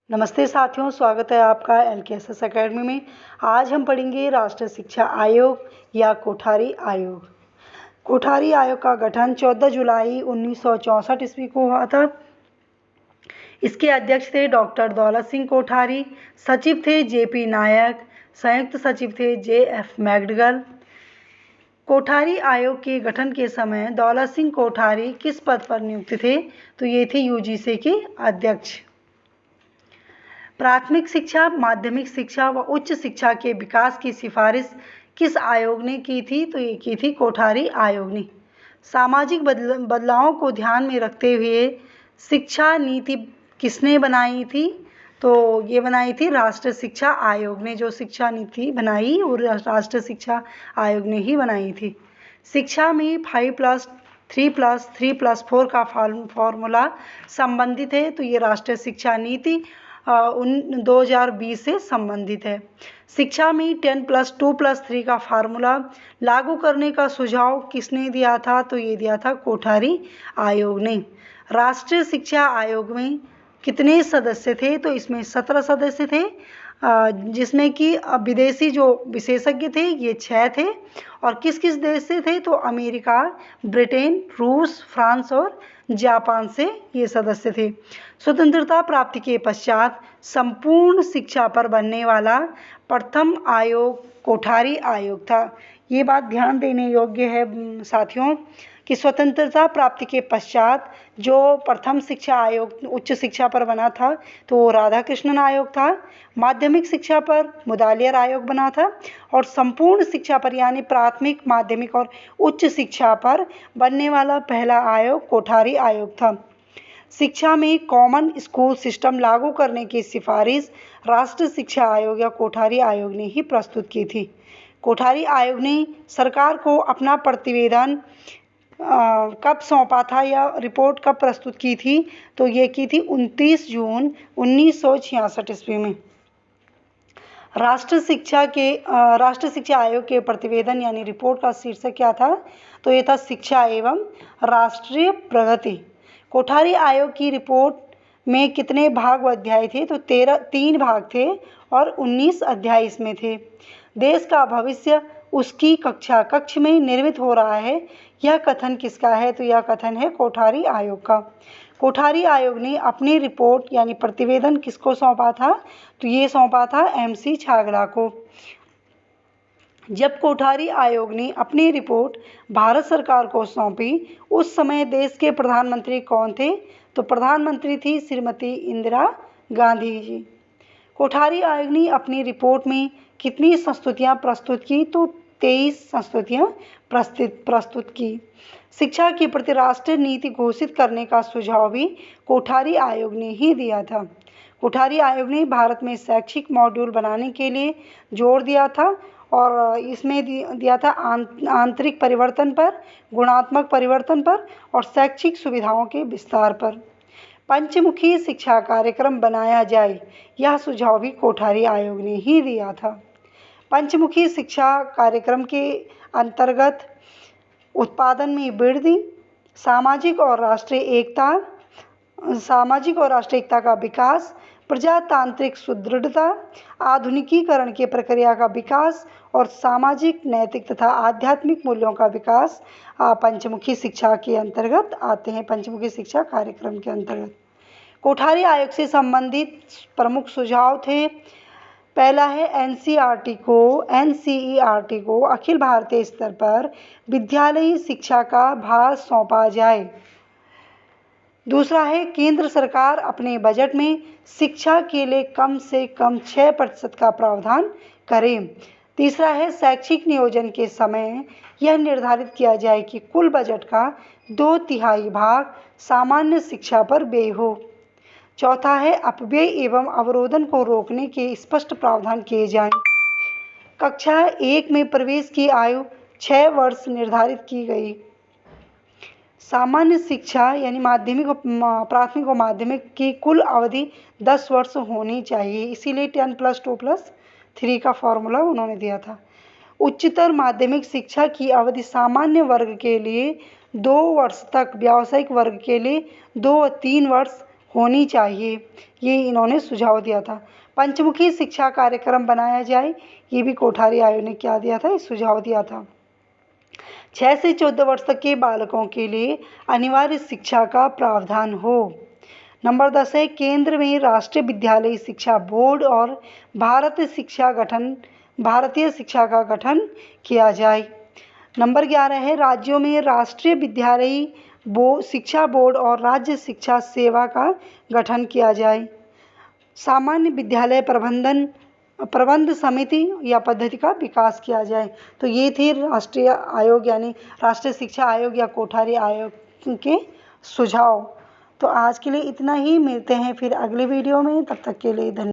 नमस्ते साथियों, स्वागत है आपका LKSS अकेडमी में। आज हम पढ़ेंगे राष्ट्रीय शिक्षा आयोग या कोठारी आयोग। कोठारी आयोग का गठन 14 जुलाई 1964 ईस्वी को हुआ था। इसके अध्यक्ष थे डॉक्टर दौलत सिंह कोठारी, सचिव थे JP नायक, संयुक्त सचिव थे JF मैक्डगल। कोठारी आयोग के गठन के समय दौलत सिंह कोठारी किस पद पर नियुक्त थे? तो ये थे UGC के अध्यक्ष। प्राथमिक शिक्षा, माध्यमिक शिक्षा व उच्च शिक्षा के विकास की सिफारिश किस आयोग ने की थी? तो ये की थी कोठारी आयोग ने। सामाजिक बदलावों को ध्यान में रखते हुए शिक्षा नीति किसने बनाई थी? तो ये बनाई थी राष्ट्रीय शिक्षा आयोग ने। जो शिक्षा नीति बनाई वो राष्ट्रीय शिक्षा आयोग ने ही बनाई थी। शिक्षा में 5+3+3+4 का फॉर्मूला संबंधित है, तो ये राष्ट्रीय शिक्षा नीति 2020 से संबंधित है। शिक्षा में 10+2+3 का फार्मूला लागू करने का सुझाव किसने दिया था? तो ये दिया था कोठारी आयोग ने। राष्ट्रीय शिक्षा आयोग में कितने सदस्य थे? तो इसमें 17 सदस्य थे, जिसमें कि विदेशी जो विशेषज्ञ थे ये 6 थे। और किस किस देश से थे? तो अमेरिका, ब्रिटेन, रूस, फ्रांस और जापान से ये सदस्य थे। स्वतंत्रता प्राप्ति के पश्चात संपूर्ण शिक्षा पर बनने वाला प्रथम आयोग कोठारी आयोग था। ये बात ध्यान देने योग्य है साथियों कि स्वतंत्रता प्राप्ति के पश्चात जो प्रथम शिक्षा आयोग उच्च शिक्षा पर बना था तो वो राधाकृष्णन आयोग था। माध्यमिक शिक्षा पर मुदालियर आयोग बना था और संपूर्ण शिक्षा पर यानी प्राथमिक, माध्यमिक और उच्च शिक्षा पर बनने वाला पहला आयोग कोठारी आयोग था। शिक्षा में कॉमन स्कूल सिस्टम लागू करने की सिफारिश राष्ट्रीय शिक्षा आयोग या कोठारी आयोग ने ही प्रस्तुत की थी। कोठारी आयोग ने सरकार को अपना प्रतिवेदन कब सौंपा था या रिपोर्ट कब प्रस्तुत की थी? तो ये की थी 29 जून 1966 ईस्वी में। राष्ट्रीय शिक्षा आयोग के प्रतिवेदन यानी रिपोर्ट का शीर्षक क्या था? तो ये था शिक्षा एवं राष्ट्रीय प्रगति। कोठारी आयोग की रिपोर्ट में कितने भाग व अध्याय थे? तो 3 भाग थे और 19 अध्याय इसमें थे। देश का भविष्य उसकी कक्ष में निर्मित हो रहा है, यह कथन किसका है? तो यह कथन है कोठारी आयोग का। कोठारी आयोग ने अपनी रिपोर्ट यानी प्रतिवेदन किसको सौंपा था? तो ये सौंपा था MC छागला को। जब कोठारी आयोग ने अपनी रिपोर्ट भारत सरकार को सौंपी उस समय देश के प्रधानमंत्री कौन थे? तो प्रधानमंत्री थी श्रीमती इंदिरा गांधी जी। कोठारी आयोग ने अपनी रिपोर्ट में कितनी संस्तुतियां प्रस्तुत की? तो 23 संस्तुतियां प्रस्तुत की। शिक्षा के प्रति राष्ट्रीय नीति घोषित करने का सुझाव भी कोठारी आयोग ने ही दिया था। कोठारी आयोग ने भारत में शैक्षिक मॉड्यूल बनाने के लिए जोर दिया था और इसमें दिया था आंतरिक परिवर्तन पर, गुणात्मक परिवर्तन पर और शैक्षिक सुविधाओं के विस्तार पर। पंचमुखी शिक्षा कार्यक्रम बनाया जाए, यह सुझाव भी कोठारी आयोग ने ही दिया था। पंचमुखी शिक्षा कार्यक्रम के अंतर्गत उत्पादन में वृद्धि, सामाजिक और राष्ट्रीय एकता का विकास, प्रजातांत्रिक सुदृढ़ता, आधुनिकीकरण की प्रक्रिया का विकास और सामाजिक, नैतिक तथा आध्यात्मिक मूल्यों का विकास पंचमुखी शिक्षा के अंतर्गत आते हैं। पंचमुखी शिक्षा कार्यक्रम के अंतर्गत कोठारी आयोग से संबंधित प्रमुख सुझाव थे। पहला है NCERT को अखिल भारतीय स्तर पर विद्यालयी शिक्षा का भार सौंपा जाए। दूसरा है केंद्र सरकार अपने बजट में शिक्षा के लिए कम से कम 6% का प्रावधान करे। तीसरा है शैक्षिक नियोजन के समय यह निर्धारित किया जाए कि कुल बजट का 2/3 भाग सामान्य शिक्षा पर व्यय हो। चौथा है अपव्यय एवं अवरोधन को रोकने के स्पष्ट प्रावधान किए जाएं। कक्षा 1 में प्रवेश की आयु 6 वर्ष निर्धारित की गई। सामान्य शिक्षा यानी प्राथमिक और माध्यमिक की कुल अवधि 10 वर्ष होनी चाहिए, इसीलिए 10+2+3 का फॉर्मूला उन्होंने दिया था। उच्चतर माध्यमिक शिक्षा की अवधि सामान्य वर्ग के लिए 2 वर्ष तक, व्यावसायिक वर्ग के लिए 2 व 3 वर्ष होनी चाहिए, ये इन्होंने सुझाव दिया था। पंचमुखी शिक्षा कार्यक्रम बनाया जाए, ये भी कोठारी आयोग ने क्या दिया था, सुझाव दिया था। 6 से 14 वर्ष तक के बालकों के लिए अनिवार्य शिक्षा का प्रावधान हो। नंबर 10 है केंद्र में राष्ट्रीय विद्यालय शिक्षा बोर्ड और भारतीय शिक्षा का गठन किया जाए। नंबर 11 है राज्यों में राष्ट्रीय विद्यालय शिक्षा बोर्ड और राज्य शिक्षा सेवा का गठन किया जाए। सामान्य विद्यालय प्रबंध समिति या पद्धति का विकास किया जाए। तो ये थे राष्ट्रीय आयोग यानी राष्ट्रीय शिक्षा आयोग या कोठारी आयोग के सुझाव। तो आज के लिए इतना ही, मिलते हैं फिर अगले वीडियो में, तब तक के लिए धन्यवाद।